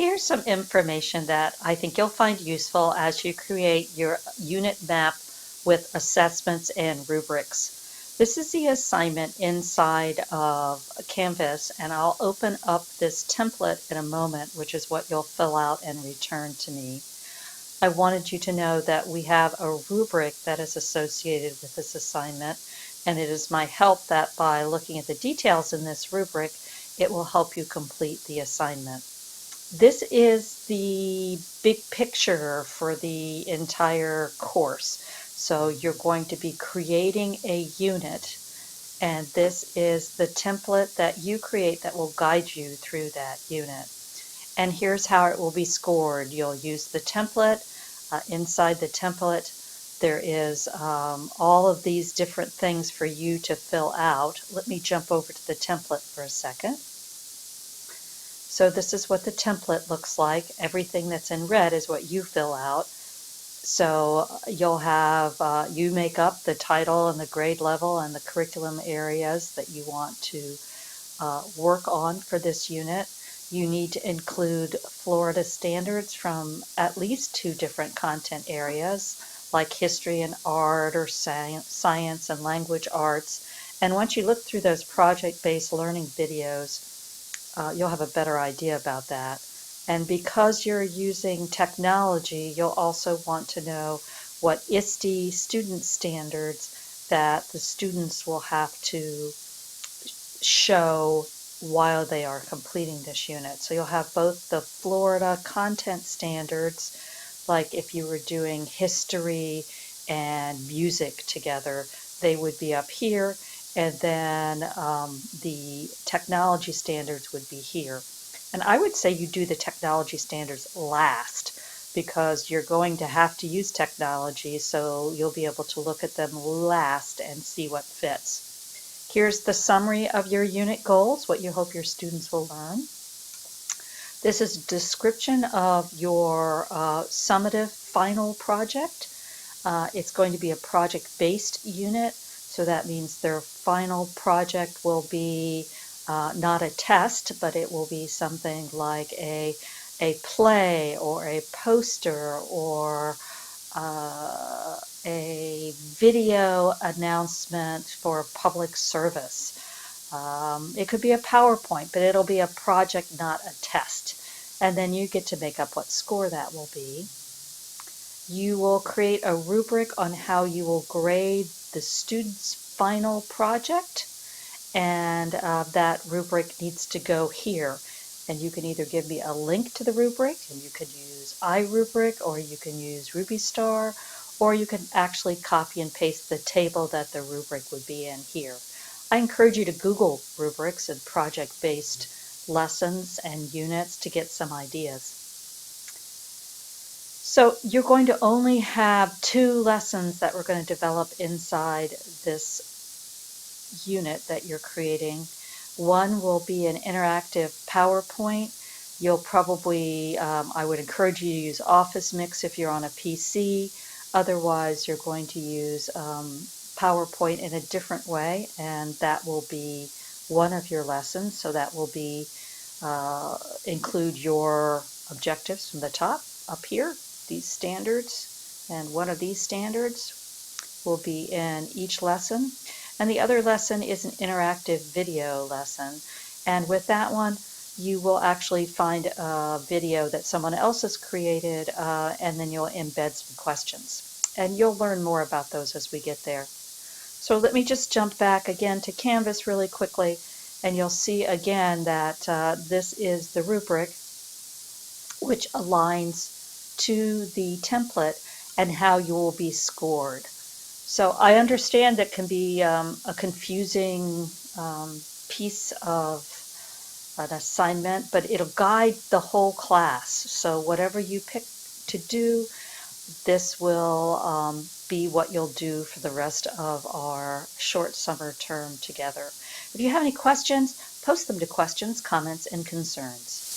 Here's some information that I think you'll find useful as you create your unit map with assessments and rubrics. This is the assignment inside of Canvas, and I'll open up this template in a moment, which is what you'll fill out and return to me. I wanted you to know that we have a rubric that is associated with this assignment, and it is my help that by looking at the details in this rubric, it will help you complete the assignment. This is the big picture for the entire course. So you're going to be creating a unit, and this is the template that you create that will guide you through that unit. And here's how it will be scored. You'll use the template. Inside the template, there is all of these different things for you to fill out. Let me jump over to the template for a second. So this is what the template looks like. Everything that's in red is what you fill out. So you'll have, you make up the title and the grade level and the curriculum areas that you want to work on for this unit. You need to include Florida standards from at least 2 different content areas, like history and art or science and language arts. And once you look through those project-based learning videos, you'll have a better idea about that. And because you're using technology, you'll also want to know what ISTE student standards that the students will have to show while they are completing this unit. So you'll have both the Florida content standards, like if you were doing history and music together, they would be up here, and then the technology standards would be here. And I would say you do the technology standards last, because you're going to have to use technology, so you'll be able to look at them last and see what fits. Here's the summary of your unit goals, what you hope your students will learn. This is a description of your summative final project. It's going to be a project-based unit, so that means their final project will be not a test, but it will be something like a play or a poster or a video announcement for public service. It could be a PowerPoint, but it'll be a project, not a test. And then you get to make up what score that will be. You will create a rubric on how you will grade the student's final project, and that rubric needs to go here. And you can either give me a link to the rubric, and you could use iRubric, or you can use RubyStar, or you can actually copy and paste the table that the rubric would be in here. I encourage you to Google rubrics and project-based lessons and units to get some ideas. So you're going to only have 2 lessons that we're going to develop inside this unit that you're creating. One will be an interactive PowerPoint. You'll probably, I would encourage you to use Office Mix if you're on a PC. Otherwise, you're going to use PowerPoint in a different way, and that will be one of your lessons. So that will be include your objectives from the top up here, these standards, and one of these standards will be in each lesson. And the other lesson is an interactive video lesson. And with that one, you will actually find a video that someone else has created, and then you'll embed some questions. And you'll learn more about those as we get there. So let me just jump back again to Canvas really quickly, and you'll see again that this is the rubric, which aligns to the template and how you will be scored. So I understand that can be a confusing piece of an assignment, but it'll guide the whole class. So whatever you pick to do, this will be what you'll do for the rest of our short summer term together. If you have any questions, post them to questions, comments, and concerns.